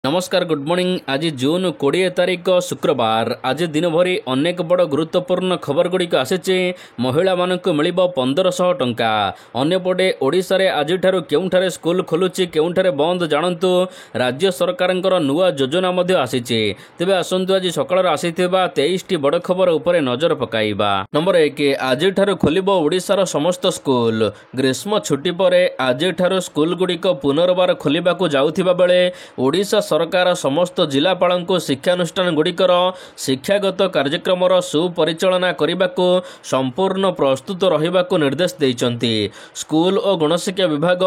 नमस्कार good morning. आज जून 20 तारिख शुक्रवार। आज दिन भरी अनेक बड़ गुरुत्वपूर्ण खबर गुड़िक आसी। महिला मानक मिल 1500 टंका। अन्यपटे ओडिशा रे आज केउठारे स्कूल खोलुची केउठारे बंद जानतु राज्य सरकार नुआ योजना आसी। तेबे आसंतु आज सकाळ आसीथिबा 23 बड़ खबर उपरे नजर पकाइबा। नंबर 1 आज खोलिबो ओडिशार समस्त स्कूल। ग्रीष्म छुट्टी परे आज स्कूल गुड़िक पुनर्बार खोलिबाकू जाउथिबा बेले ओडिशा सरकार समस्त जिलापाल को शिक्षानुष्ठान गुड़िकर शिक्षागत कार्यक्रम सुपरिचालना करने को संपूर्ण प्रस्तुत रहिबा को निर्देश देइचंती। स्कूल और गणशिक्षा विभाग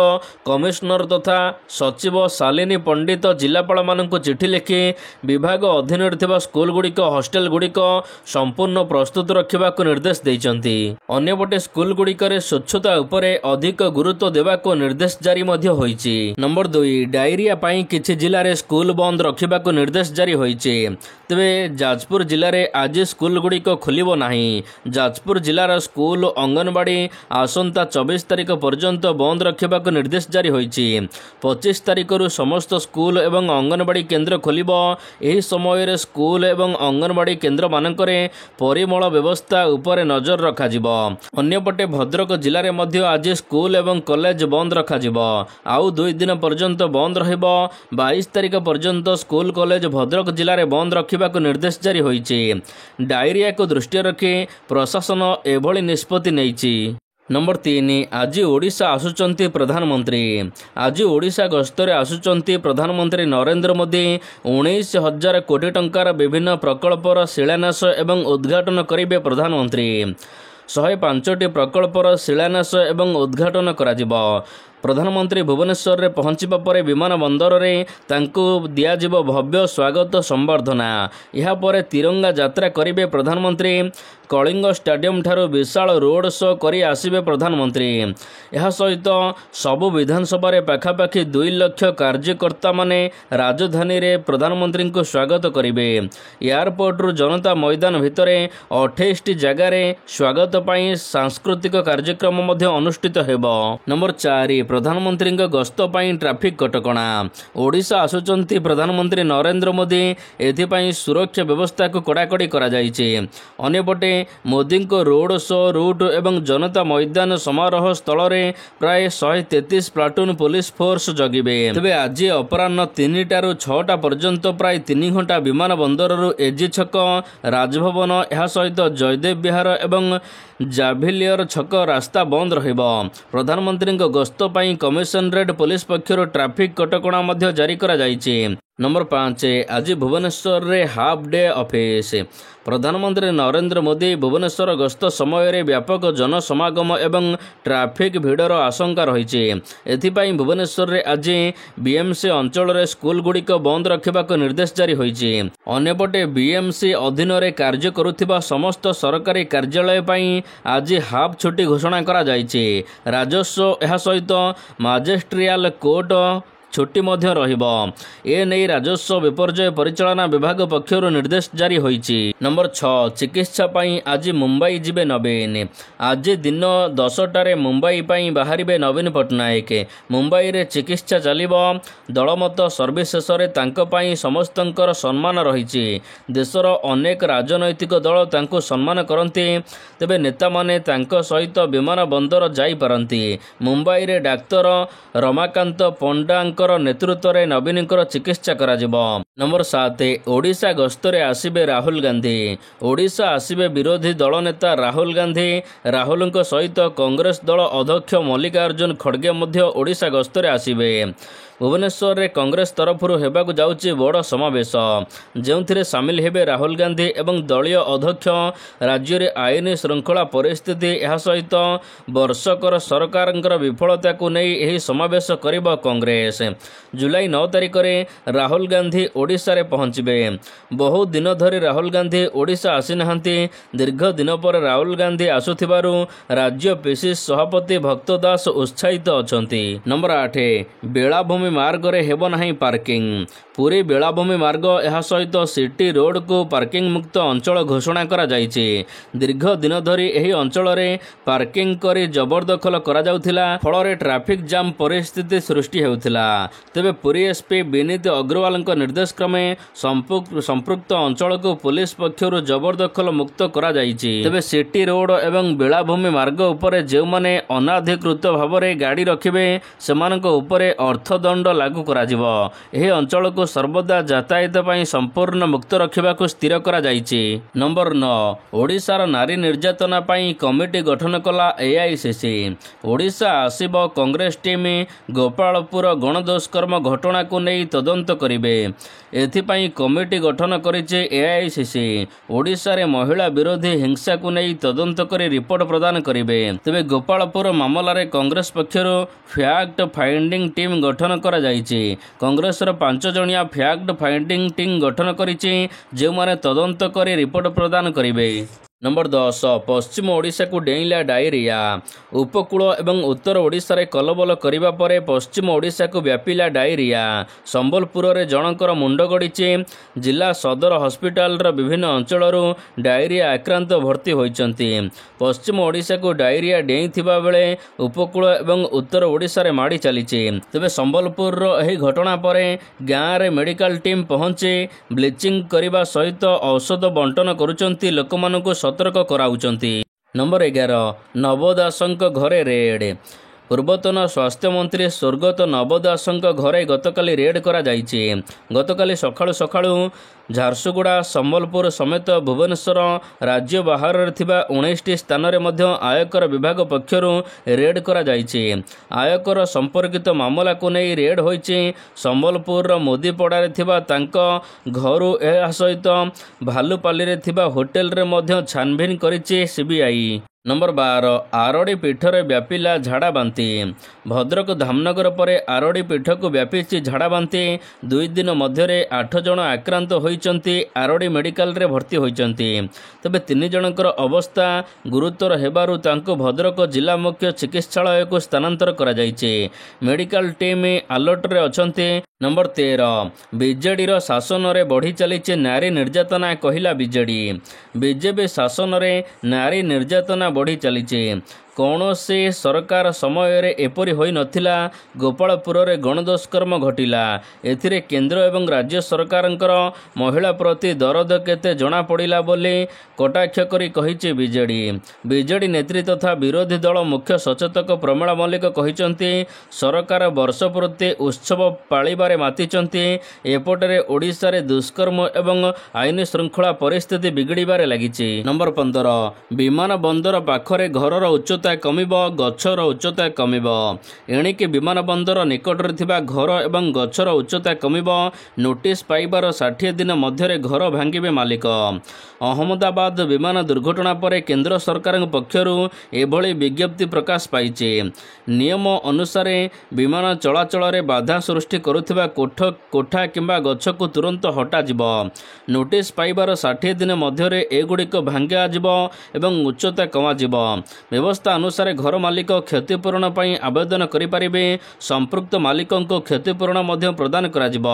कमिश्नर तथा सचिव शालिनी पंडित जिलापाल मानक चिठी लिखि विभाग अधीन स्कूल गुड़िक हॉस्टेल गुड़िक संपूर्ण प्रस्तुत रखा निर्देश देइचंती। अन्यपटे स्कूल गुड़िकर स्वच्छता उपरे अधिक गुरुत्व देवा को निर्देश जारी होइछि। नंबर 2 डायरिया पाई किछि जिले में स्कूल बंद रखा निर्देश जारी होइछि। तेबे जाजपुर जिले में आज स्कूल गुड़िक खोलिबो नाही। जाजपुर जिलार स्कूल अंगनवाड़ी आसंता 24 तारिख पर्यंत बंद रखा निर्देश जारी होइछि। 25 तारिख समस्त स्कूल एवं अंगनवाड़ी केन्द्र खोलिबो। एही समय रे स्कूल एवं अंगनवाड़ी केन्द्र मानकरे परिमल व्यवस्था उपरे नजर रखा जिवो। अन्यपटे भद्रक जिले में मध्य आज स्कूल एवं कॉलेज बंद रखा जिवो। आउ 2 दिन पर्यंत बंद रहिबो। 22 तारिख पर्यंत स्कूल कॉलेज भद्रक जिले में बंद रखा निर्देश जारी होइछि। डायरिया को दृष्टि रखी प्रशासन एभली निष्पत्ति नेइछि। नंबर 3 आज ओडिशा आसुचंती प्रधानमंत्री। आज ओडिशा गस्तरे आसुचंती प्रधानमंत्री नरेंद्र मोदी 19,000 कोटी टंकार विभिन्न प्रकल्पर शिलान्यास एवं उद्घाटन करिबे। प्रधानमंत्री 105टी प्रकल्पर शिलान्यास एवं उद्घाटन कराजिबो। प्रधानमंत्री भुवनेश्वर रे पहुंचीबा परे विमान बंदर रे तांको दियाजिबो भव्य स्वागत संबर्धना। यहा परे तिरंगा यात्रा करिबे प्रधानमंत्री। कलिंग स्टेडियम ठारो विशाल रोड शो करी आसिबे प्रधानमंत्री। यह सहित सबु विधानसभा रे पाखापाखि 2 लाख कार्यकर्ता माने राजधानी रे प्रधानमंत्री को स्वागत करिबे। एयरपोर्ट रु जनता मैदान भितरे 28 जगह रे स्वागत पाई सांस्कृतिक कार्यक्रम मध्य अनुष्ठित हेबो। नंबर 4 प्रधानमंत्री गस्त पाई ट्रैफिक कटकणा। ओडिशा आसुचंती प्रधानमंत्री नरेंद्र मोदी एथिपाई सुरक्षा व्यवस्था को कड़ाकड़ी करा जायछि। अन्यपटे मोदी को रोड शो रूट एवं जनता मैदान समारोह स्थल रे प्राय 133 प्लाटून पुलिस फोर्स जगिबे। तेबे आज अपराह्न 3टारू 6टा पर्यंत प्राय 3 घंटा विमान बंदर रु एजी छक राजभवन यह सहित जयदेव विहार एवं जाभिलियर छक रास्ता बंद रहिबो। प्रधानमंत्री गस्त पाई कमिशनरेट पुलिस पक्षर ट्रैफिक कटकणा मध्य जारी करा जायछि। नंबर 5 आज भुवनेश्वर रे हाफ डे ऑफिस। प्रधानमंत्री नरेंद्र मोदी भुवनेश्वर गस्त समय रे व्यापक जनसमागम एवं ट्रैफिक भिड़र आशंका रही। एथिपाई भुवनेश्वर रे आज बीएमसी अंचल रे स्कूल गुड़िक बंद रखा निर्देश जारी होइछि। अन्यपटे बीएमसी अधीन रे कार्य करुथिबा समस्त सरकारी कार्यालय पाई आज हाफ छुट्टी घोषणा करा जायछि। राजस्व यह सहित मजिस्ट्रियल कोर्ट छुट्टी मध्य रहिबो। ए नै राजस्व विपर्यय परिचालना विभाग पक्षर निर्देश जारी होइछि। नंबर 6 चिकित्सा पाई आज मुंबई जिबे नवीन। आज दिन 10टारे मुंबई पाई बाहरिबे नवीन पटनायक। मुंबई रे चिकित्सा चलिबो। दलमत सर्विस शेष रे तांको पाई समस्तंकर सम्मान रहिछि। देशर अनेक राजनैतिक दल तांको सम्मान करंती। तेबे नेता माने तांको सहित विमान बंदर जाई पारंती। मुंबई रे डाक्टर रमाकांत पंडा नेतृत्व रे नवीन चिकित्सा करा जिवो। नंबर 7 ओडिशा गस्तरे आसिबे राहुल गांधी। ओडिशा आसिबे विरोधी दल नेता राहुल गांधी। राहुल सहित कांग्रेस दल अध्यक्ष मल्लिकार्जुन खड़गे मध्य ओडिशा गस्तरे आसिबे। भुवनेश्वर रे कांग्रेस तरफरु हेबाकु जाउछि बड़ समावेश जेउथिरे सामिल हेबे राहुल गांधी एवं दलीय अध्यक्ष। राज्य रे आईन श्रृंखला परिस्थिति यह सहित वर्षकर सरकारंकर विफलता को नहीं एही समावेश करिबो कांग्रेस। जुलाई 9 तारिख रे राहुल गांधी ओडिशा रे पहुंचबे। बहु दिन धरी राहुल गांधी ओडिशा आसी नहंती। दीर्घ दिन पर राहुल गांधी आसुथिबारु राज्य पीसीसी सभापति भक्त दास उत्साहित अछंती। नंबर 8 बेलाभूमि ବେଳାଭୂମି ମାର୍ଗରେ ହେବ ନାହିଁ ପାର୍କିଂ। ପୁରୀ ବେଳାଭୂମି ମାର୍ଗ ଏହା ସହିତ ସିଟି ରୋଡକୁ ପାର୍କିଂ ମୁକ୍ତ ଅଞ୍ଚଳ ଘୋଷଣା କରାଯାଇଛି। ଦୀର୍ଘ ଦିନ ଧରି ଏହି ଅଞ୍ଚଳରେ ପାର୍କିଂ କରି ଜବରଦଖଲ କରାଯାଉଥିଲା, ଫଳରେ ଟ୍ରାଫିକ୍ ଜାମ୍ ପରିସ୍ଥିତି ସୃଷ୍ଟି ହେଉଥିଲା। ତେବେ ପୁରୀ ଏସ୍ପି ବିନୀତ ଅଗ୍ରୱାଲଙ୍କ ନିର୍ଦ୍ଦେଶ କ୍ରମେ ସମ୍ପୃକ୍ତ ଅଞ୍ଚଳକୁ ପୁଲିସ ପକ୍ଷରୁ ଜବରଦଖଲ ମୁକ୍ତ କରାଯାଇଛି। ତେବେ ସିଟି ରୋଡ ଏବଂ ବେଳାଭୂମି ମାର୍ଗ ଉପରେ ଯେଉଁମାନେ ଅନାଧିକୃତ ଭାବରେ ଗାଡ଼ି ରଖିବେ ସେମାନଙ୍କ ଉପରେ ଅର୍ଥଦଣ୍ଡ ଲାଗୁ କରାଯିବ। ଏହି ଅଞ୍ଚଳକୁ ସର୍ବଦା ଯାତାୟାତ ପାଇଁ ସମ୍ପୂର୍ଣ୍ଣ ମୁକ୍ତ ରଖିବାକୁ ସ୍ଥିର କରାଯାଇଛି। ନମ୍ବର 9, ଓଡ଼ିଶାର ନାରୀ ନିର୍ଯାତନା ପାଇଁ କମିଟି ଗଠନ କଲା ଏଆଇସିସି। ଓଡ଼ିଶା ଆସିବ କଂଗ୍ରେସ ଟିମ୍ ଗୋପାଳପୁର ଗଣଦୁଷ୍କର୍ମ ଘଟଣାକୁ ନେଇ ତଦନ୍ତ କରିବେ। ଏଥିପାଇଁ କମିଟି ଗଠନ କରିଛି ଏଆଇସିସି। ଓଡ଼ିଶାରେ ମହିଳା ବିରୋଧୀ ହିଂସାକୁ ନେଇ ତଦନ୍ତ କରି ରିପୋର୍ଟ ପ୍ରଦାନ କରିବେ। ତେବେ ଗୋପାଳପୁର ମାମଲାରେ କଂଗ୍ରେସ ପକ୍ଷରୁ ଫ୍ୟାକ୍ଟ ଫାଇଣ୍ଡିଂ ଟିମ୍ ଗଠନ କରାଯାଇଛି। କଂଗ୍ରେସର 5 ଜଣିଆ ଫ୍ୟାକ୍ଟ ଫାଇଣ୍ଡିଂ ଟିମ୍ ଗଠନ କରିଛି, ଯେଉଁମାନେ ତଦନ୍ତ କରି ରିପୋର୍ଟ ପ୍ରଦାନ କରିବେ। ନମ୍ବର 10, ପଶ୍ଚିମ ଓଡ଼ିଶାକୁ ଡେଇଁଲା ଡାଇରିଆ। ଉପକୂଳ ଏବଂ ଉତ୍ତର ଓଡ଼ିଶାରେ କଲବଲ କରିବା ପରେ ପଶ୍ଚିମ ଓଡ଼ିଶାକୁ ବ୍ୟାପିଲା ଡାଇରିଆ। ସମ୍ବଲପୁରରେ ଜଣଙ୍କର ମୁଣ୍ଡ ଗଡ଼ିଛି। ଜିଲ୍ଲା ସଦର ହସ୍ପିଟାଲର ବିଭିନ୍ନ ଅଞ୍ଚଳରୁ ଡାଇରିଆ ଆକ୍ରାନ୍ତ ଭର୍ତ୍ତି ହୋଇଛନ୍ତି। ପଶ୍ଚିମ ଓଡ଼ିଶାକୁ ଡାଇରିଆ ଡେଇଁଥିବା ବେଳେ ଉପକୂଳ ଏବଂ ଉତ୍ତର ଓଡ଼ିଶାରେ ମାଡ଼ି ଚାଲିଛି। ତେବେ ସମ୍ବଲପୁରର ଏହି ଘଟଣା ପରେ ଗାଁରେ ମେଡିକାଲ ଟିମ୍ ପହଞ୍ଚି ବ୍ଲିଚିଂ କରିବା ସହିତ ଔଷଧ ବଣ୍ଟନ କରୁଛନ୍ତି, ଲୋକମାନଙ୍କୁ ସତର୍କ କରାଉଛନ୍ତି। ନମ୍ବର 11, ନବ ଦାସଙ୍କ ଘରେ ରେଡ୍। ପୂର୍ବତନ ସ୍ୱାସ୍ଥ୍ୟମନ୍ତ୍ରୀ ସ୍ୱର୍ଗତ ନବ ଦାସଙ୍କ ଘରେ ଗତକାଲି ରେଡ୍ କରାଯାଇଛି। ଗତକାଲି ସକାଳୁ ଝାରସୁଗୁଡ଼ା, ସମ୍ବଲପୁର ସମେତ ଭୁବନେଶ୍ୱର, ରାଜ୍ୟ ବାହାରରେ ଥିବା 19ଟି ସ୍ଥାନରେ ମଧ୍ୟ ଆୟକର ବିଭାଗ ପକ୍ଷରୁ ରେଡ୍ କରାଯାଇଛି। ଆୟକର ସମ୍ପର୍କିତ ମାମଲାକୁ ନେଇ ରେଡ୍ ହୋଇଛି। ସମ୍ବଲପୁରର ମୋଦିପଡ଼ାରେ ଥିବା ତାଙ୍କ ଘରୁ, ଏହା ସହିତ ଭାଲୁପାଲିରେ ଥିବା ହୋଟେଲରେ ମଧ୍ୟ ଛାନଭିନ୍ କରିଛି ସିବିଆଇ। ନମ୍ବର 12, ଆରଡ଼ି ପୀଠରେ ବ୍ୟାପିଲା ଝାଡ଼ାବାନ୍ତି। ଭଦ୍ରକ ଧାମନଗର ପରେ ଆରଡ଼ି ପୀଠକୁ ବ୍ୟାପିଛି ଝାଡ଼ାବାନ୍ତି। 2 ଦିନ ମଧ୍ୟରେ 8 ଜଣ ଆକ୍ରାନ୍ତ ହୋଇଛନ୍ତି, ଆରଡ଼ି ମେଡିକାଲରେ ଭର୍ତ୍ତି ହୋଇଛନ୍ତି। ତେବେ 3 ଜଣଙ୍କର ଅବସ୍ଥା ଗୁରୁତର ହେବାରୁ ତାଙ୍କୁ ଭଦ୍ରକ ଜିଲ୍ଲା ମୁଖ୍ୟ ଚିକିତ୍ସାଳୟକୁ ସ୍ଥାନାନ୍ତର କରାଯାଇଛି। ମେଡିକାଲ ଟିମ୍ ଆଲର୍ଟରେ ଅଛନ୍ତି। ନମ୍ବର 13, ବିଜେଡିର ଶାସନରେ ବଢ଼ି ଚାଲିଛି ନାରୀ ନିର୍ଯାତନା, କହିଲା ବିଜେଡି। ବିଜେପି ଶାସନରେ ନାରୀ ନିର୍ଯାତନା ବଢ଼ି ଚାଲିଛି। କୌଣସି ସରକାର ସମୟରେ ଏପରି ହୋଇନଥିଲା। ଗୋପାଳପୁରରେ ଗଣଦୁଷ୍କର୍ମ ଘଟିଲା। ଏଥିରେ କେନ୍ଦ୍ର ଏବଂ ରାଜ୍ୟ ସରକାରଙ୍କର ମହିଳା ପ୍ରତି ଦରଦ କେତେ ଜଣାପଡ଼ିଲା ବୋଲି କଟାକ୍ଷ କରି କହିଛି ବିଜେଡି। ବିଜେଡି ନେତ୍ରୀ ତଥା ବିରୋଧୀ ଦଳ ମୁଖ୍ୟ ସଚେତକ ପ୍ରମିଳା ମଲ୍ଲିକ କହିଛନ୍ତି, ସରକାର ବର୍ଷ ପୂର୍ତ୍ତି ଉତ୍ସବ ପାଳିବାରେ ମାତିଛନ୍ତି। ଏପଟରେ ଓଡ଼ିଶାରେ ଦୁଷ୍କର୍ମ ଏବଂ ଆଇନ ଶୃଙ୍ଖଳା ପରିସ୍ଥିତି ବିଗିଡ଼ିବାରେ ଲାଗିଛି। ନମ୍ବର 15, ବିମାନ ବନ୍ଦର ପାଖରେ ଘରର ଉଚ୍ଚତା କମିବ, ଗଛର ଉଚ୍ଚତା କମିବ। ଏଣିକି ବିମାନ ବନ୍ଦର ନିକଟରେ ଥିବା ଘର ଏବଂ ଗଛର ଉଚ୍ଚତା କମିବ। ନୋଟିସ୍ ପାଇବାର 60 ଦିନ ମଧ୍ୟରେ ଘର ଭାଙ୍ଗିବେ ମାଲିକ। ଅହମ୍ମଦାବାଦ ବିମାନ ଦୁର୍ଘଟଣା ପରେ କେନ୍ଦ୍ର ସରକାରଙ୍କ ପକ୍ଷରୁ ଏଭଳି ବିଜ୍ଞପ୍ତି ପ୍ରକାଶ ପାଇଛି। ନିୟମ ଅନୁସାରେ ବିମାନ ଚଳାଚଳରେ ବାଧା ସୃଷ୍ଟି କରୁଥିବା କୋଠା କିମ୍ବା ଗଛକୁ ତୁରନ୍ତ ହଟାଯିବ। ନୋଟିସ୍ ପାଇବାର 60 ଦିନ ମଧ୍ୟରେ ଏଗୁଡ଼ିକ ଭାଙ୍ଗାଯିବ ଏବଂ ଉଚ୍ଚତା କମାଯିବ। ବ୍ୟବସ୍ଥା ଅନୁସାରେ ଘର ମାଲିକ କ୍ଷତିପୂରଣ ପାଇଁ ଆବେଦନ କରିପାରିବେ। ସମ୍ପୃକ୍ତ ମାଲିକଙ୍କୁ କ୍ଷତିପୂରଣ ମଧ୍ୟ ପ୍ରଦାନ କରାଯିବ।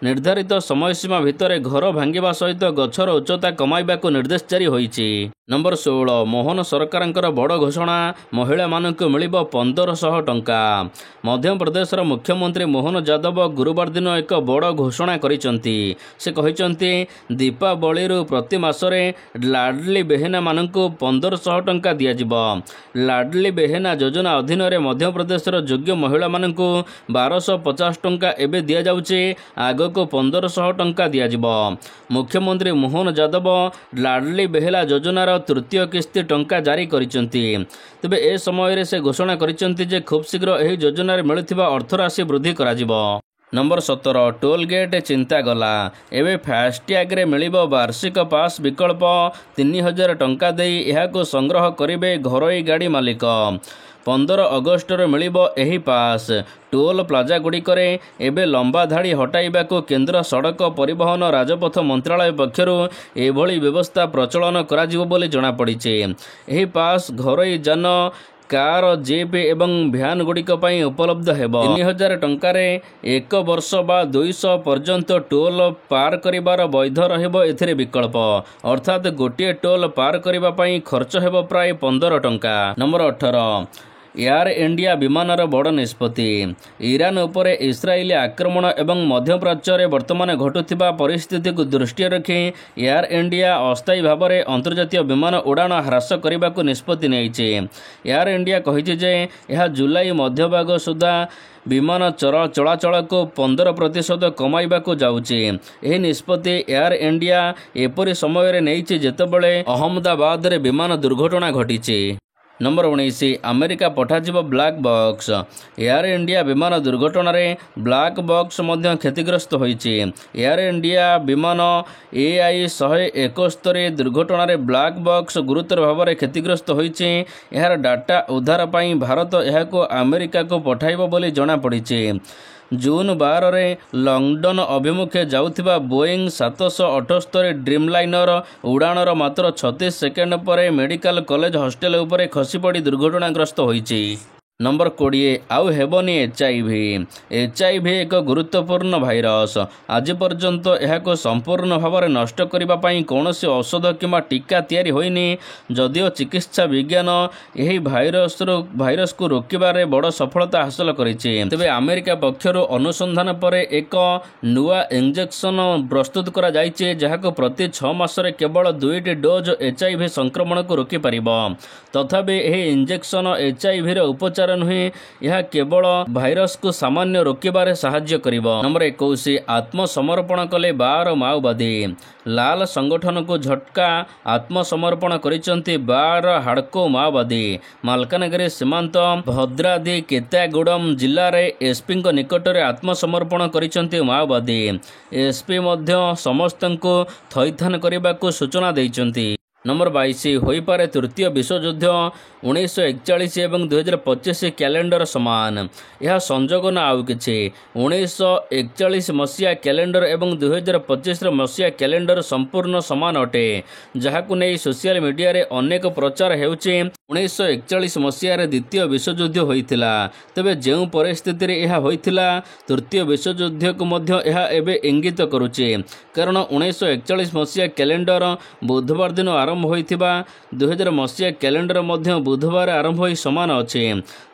ନିର୍ଦ୍ଧାରିତ ସମୟସୀମା ଭିତରେ ଘର ଭାଙ୍ଗିବା ସହିତ ଗଛର ଉଚ୍ଚତା କମାଇବାକୁ ନିର୍ଦ୍ଦେଶ ଜାରି ହୋଇଛି। ନମ୍ବର 16, ମୋହନ ସରକାରଙ୍କର ବଡ଼ ଘୋଷଣା, ମହିଳାମାନଙ୍କୁ ମିଳିବ 1500 ଟଙ୍କା। ମଧ୍ୟପ୍ରଦେଶର ମୁଖ୍ୟମନ୍ତ୍ରୀ ମୋହନ ଯାଦବ ଗୁରୁବାର ଦିନ ଏକ ବଡ଼ ଘୋଷଣା କରିଛନ୍ତି। ସେ କହିଛନ୍ତି, ଦୀପାବଳିରୁ ପ୍ରତି ମାସରେ ଲାଡଲି ବେହେନାମାନଙ୍କୁ 1500 ଟଙ୍କା ଦିଆଯିବ। ଲାଡଲି ବେହେନା ଯୋଜନା ଅଧୀନରେ ମଧ୍ୟପ୍ରଦେଶର ଯୋଗ୍ୟ ମହିଳାମାନଙ୍କୁ 1250 ଟଙ୍କା ଏବେ ଦିଆଯାଉଛି। ଆଗକୁ 1500 ଟଙ୍କା ଦିଆଯିବ। ମୁଖ୍ୟମନ୍ତ୍ରୀ ମୋହନ ଯାଦବ ଲାଡଲି ବେହେନା ଯୋଜନାର ତୃତୀୟ କିସ୍ତି ଟଙ୍କା ଜାରି କରିଛନ୍ତି। ତେବେ ଏ ସମୟରେ ସେ ଘୋଷଣା କରିଛନ୍ତି ଯେ ଖୁବ୍ ଶୀଘ୍ର ଏହି ଯୋଜନାରେ ମିଳୁଥିବା ଅର୍ଥରାଶି ବୃଦ୍ଧି କରାଯିବ। ନମ୍ବର 17, ଟୋଲ୍ ଗେଟ୍ ଚିନ୍ତା ଗଲା। ଏବେ ଫାସ୍ଟ୍ୟାଗ୍ରେ ମିଳିବ ବାର୍ଷିକ ପାସ୍ ବିକଳ୍ପ। 3000 ଟଙ୍କା ଦେଇ ଏହାକୁ ସଂଗ୍ରହ କରିବେ ଘରୋଇ ଗାଡ଼ି ମାଲିକ। 15 ଅଗଷ୍ଟରୁ ମିଳିବ ଏହି ପାସ୍। ଟୋଲ୍ ପ୍ଲାଜାଗୁଡ଼ିକରେ ଏବେ ଲମ୍ବା ଧାଡ଼ି ହଟାଇବାକୁ କେନ୍ଦ୍ର ସଡ଼କ ପରିବହନ ରାଜପଥ ମନ୍ତ୍ରାଳୟ ପକ୍ଷରୁ ଏଭଳି ବ୍ୟବସ୍ଥା ପ୍ରଚଳନ କରାଯିବ ବୋଲି ଜଣାପଡ଼ିଛି। ଏହି ପାସ୍ ଘରୋଇ ଯାନ କାର ଜିପ୍ ଏବଂ ଭ୍ୟାନ୍ ଗୁଡ଼ିକ ପାଇଁ ଉପଲବ୍ଧ ହେବ। 3000 ଟଙ୍କାରେ 1 ବର୍ଷ ବା 200 ପର୍ଯ୍ୟନ୍ତ ଟୋଲ୍ ପାର କରିବାର ବୈଧ ରହିବ ଏଥିରେ ବିକଳ୍ପ, ଅର୍ଥାତ୍ ଗୋଟିଏ ଟୋଲ୍ ପାର କରିବା ପାଇଁ ଖର୍ଚ୍ଚ ହେବ ପ୍ରାୟ 15 ଟଙ୍କା। ନମ୍ବର 18 ଏୟାର ଇଣ୍ଡିଆ ବିମାନର ବଡ଼ ନିଷ୍ପତ୍ତି। ଇରାନ ଉପରେ ଇସ୍ରାଏଲି ଆକ୍ରମଣ ଏବଂ ମଧ୍ୟପ୍ରାଚ୍ୟରେ ବର୍ତ୍ତମାନ ଘଟୁଥିବା ପରିସ୍ଥିତିକୁ ଦୃଷ୍ଟିରେ ରଖି ଏୟାର ଇଣ୍ଡିଆ ଅସ୍ଥାୟୀ ଭାବରେ ଅନ୍ତର୍ଜାତୀୟ ବିମାନ ଉଡ଼ାଣ ହ୍ରାସ କରିବାକୁ ନିଷ୍ପତ୍ତି ନେଇଛି। ଏୟାର ଇଣ୍ଡିଆ କହିଛି ଯେ ଏହା ଜୁଲାଇ ମଧ୍ୟଭାଗ ସୁଦ୍ଧା ବିମାନ ଚଳାଚଳକୁ 15% କମାଇବାକୁ ଯାଉଛି। ଏହି ନିଷ୍ପତ୍ତି ଏୟାର ଇଣ୍ଡିଆ ଏପରି ସମୟରେ ନେଇଛି ଯେତେବେଳେ ଅହମ୍ମଦାବାଦରେ ବିମାନ ଦୁର୍ଘଟଣା ଘଟିଛି। ନମ୍ବର 19 ଆମେରିକା ପଠାଯିବ ବ୍ଲାକ୍ ବକ୍ସ। ଏୟାର ଇଣ୍ଡିଆ ବିମାନ ଦୁର୍ଘଟଣାରେ ବ୍ଲାକ୍ ବକ୍ସ ମଧ୍ୟ କ୍ଷତିଗ୍ରସ୍ତ ହୋଇଛି। ଏୟାର ଇଣ୍ଡିଆ ବିମାନ AI-171 ଦୁର୍ଘଟଣାରେ ବ୍ଲାକ୍ ବକ୍ସ ଗୁରୁତର ଭାବରେ କ୍ଷତିଗ୍ରସ୍ତ ହୋଇଛି। ଏହାର ଡାଟା ଉଦ୍ଧାର ପାଇଁ ଭାରତ ଏହାକୁ ଆମେରିକାକୁ ପଠାଇବ ବୋଲି ଜଣାପଡ଼ିଛି। ଜୁନ୍ 12ରେ ଲଣ୍ଡନ ଅଭିମୁଖେ ଯାଉଥିବା ବୋଇଂ 778 ଡ୍ରିମଲାଇନର ଉଡ଼ାଣର ମାତ୍ର 36 ସେକେଣ୍ଡ ପରେ ମେଡିକାଲ କଲେଜ ହଷ୍ଟେଲ ଉପରେ ଖସିପଡ଼ି ଦୁର୍ଘଟଣାଗ୍ରସ୍ତ ହୋଇଛି। ନମ୍ବର 20 ଆଉ ହେବନି HIV। HIV ଏକ ଗୁରୁତ୍ୱପୂର୍ଣ୍ଣ ଭାଇରସ୍। ଆଜି ପର୍ଯ୍ୟନ୍ତ ଏହାକୁ ସମ୍ପୂର୍ଣ୍ଣ ଭାବରେ ନଷ୍ଟ କରିବା ପାଇଁ କୌଣସି ଔଷଧ କିମ୍ବା ଟୀକା ତିଆରି ହୋଇନି। ଯଦିଓ ଚିକିତ୍ସା ବିଜ୍ଞାନ ଏହି ଭାଇରସକୁ ରୋକିବାରେ ବଡ଼ ସଫଳତା ହାସଲ କରିଛି, ତେବେ ଆମେରିକା ପକ୍ଷରୁ ଅନୁସନ୍ଧାନ ପରେ ଏକ ନୂଆ ଇଞ୍ଜେକ୍ସନ ପ୍ରସ୍ତୁତ କରାଯାଇଛି ଯାହାକୁ ପ୍ରତି 6 ମାସରେ କେବଳ 2ଟି ଡୋଜ୍ HIV ସଂକ୍ରମଣକୁ ରୋକିପାରିବ। ତଥାପି ଏହି ଇଞ୍ଜେକ୍ସନ HIVର ଉପଚାର ନୁହେଁ, ଏହା କେବଳ ଭାଇରସକୁ ସାମାନ୍ୟ ରୋକିବାରେ ସାହାଯ୍ୟ କରିବ। ନମ୍ବର 21 ଆତ୍ମସମର୍ପଣ କଲେ 12 ମାଓବାଦୀ। ଲାଲ ସଂଗଠନକୁ ଝଟକା ଆତ୍ମସମର୍ପଣ କରିଛନ୍ତି 12 ହାଡ଼କୋ ମାଓବାଦୀ। ମାଲକାନଗିରି ସୀମାନ୍ତ ଭଦ୍ରାଦି କେତାଗୁଡମ୍ ଜିଲ୍ଲାରେ ଏସ୍ପିଙ୍କ ନିକଟରେ ଆତ୍ମସମର୍ପଣ କରିଛନ୍ତି ମାଓବାଦୀ। ଏସ୍ପି ମଧ୍ୟ ସମସ୍ତଙ୍କୁ ଥଇଥାନ କରିବାକୁ ସୂଚନା ଦେଇଛନ୍ତି। ନମ୍ବର 22 ହୋଇପାରେ ତୃତୀୟ ବିଶ୍ୱଯୁଦ୍ଧ। 1941 ଏବଂ 2025 କ୍ୟାଲେଣ୍ଡର ସମାନ। ଏହା ସଂଯୋଗ ନା ଆଉ କିଛି। 1941 ମସିହା କ୍ୟାଲେଣ୍ଡର ଏବଂ 2025 ମସିହା କ୍ୟାଲେଣ୍ଡର ସମ୍ପୂର୍ଣ୍ଣ ସମାନ ଅଟେ, ଯାହାକୁ ନେଇ ସୋସିଆଲ ମିଡ଼ିଆରେ ଅନେକ ପ୍ରଚାର ହେଉଛି। 1941 ମସିହାରେ ଦ୍ୱିତୀୟ ବିଶ୍ୱଯୁଦ୍ଧ ହୋଇଥିଲା, ତେବେ ଯେଉଁ ପରିସ୍ଥିତିରେ ଏହା ହୋଇଥିଲା ତୃତୀୟ ବିଶ୍ୱଯୁଦ୍ଧକୁ ମଧ୍ୟ ଏହା ଏବେ ଇଙ୍ଗିତ କରୁଛି, କାରଣ 1941 ମସିହା କ୍ୟାଲେଣ୍ଡର ବୁଧବାର ଦିନ ଆରମ୍ଭ ହୋଇଥିବା 2000 ମସିହା କ୍ୟାଲେଣ୍ଡର ମଧ୍ୟ ବୁଧବାର ଆରମ୍ଭ ହୋଇ ସମାନ ଅଛି,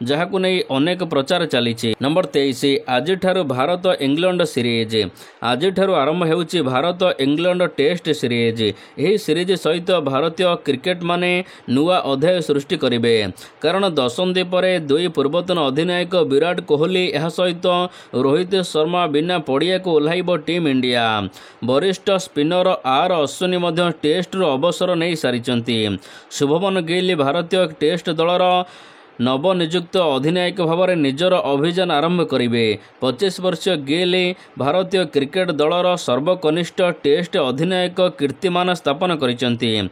ଯାହାକୁ ନେଇ ଅନେକ ପ୍ରଚାର ଚାଲିଛି। ନମ୍ବର 23 ଆଜିଠାରୁ ଭାରତ ଇଂଲଣ୍ଡ ସିରିଜ୍। ଆଜିଠାରୁ ଆରମ୍ଭ ହେଉଛି ଭାରତ ଇଂଲଣ୍ଡ ଟେଷ୍ଟ ସିରିଜ୍। ଏହି ସିରିଜ୍ ସହିତ ଭାରତୀୟ କ୍ରିକେଟମାନେ ନୂଆ ଅଧ୍ୟାୟ ସୃଷ୍ଟି କରିବେ, କାରଣ ଦଶନ୍ଧି ପରେ ଦୁଇ ପୂର୍ବତନ ଅଧିନାୟକ ବିରାଟ କୋହଲି ଏହା ସହିତ ରୋହିତ ଶର୍ମା ବିନା ପଡ଼ିଆକୁ ଓହ୍ଲାଇବ ଟିମ୍ ଇଣ୍ଡିଆ। ବରିଷ୍ଠ ସ୍ପିନର ଅଶ୍ୱିନ୍ ମଧ୍ୟ ଟେଷ୍ଟରୁ ଅବସର ନେଇ ସାରିଛନ୍ତି। ଶୁଭମନ ଗିଲ୍ ଭାରତୀୟ ଟେଷ୍ଟ ଦଳର ନବନିଯୁକ୍ତ ଅଧିନାୟକ ଭାବରେ ନିଜର ଅଭିଯାନ ଆରମ୍ଭ କରିବେ। 25 ବର୍ଷୀୟ ଗିଲ୍ ଭାରତୀୟ କ୍ରିକେଟ ଦଳର ସର୍ବକନିଷ୍ଠ ଟେଷ୍ଟ ଅଧିନାୟକ କୀର୍ତ୍ତିମାନ ସ୍ଥାପନ କରିଛନ୍ତି।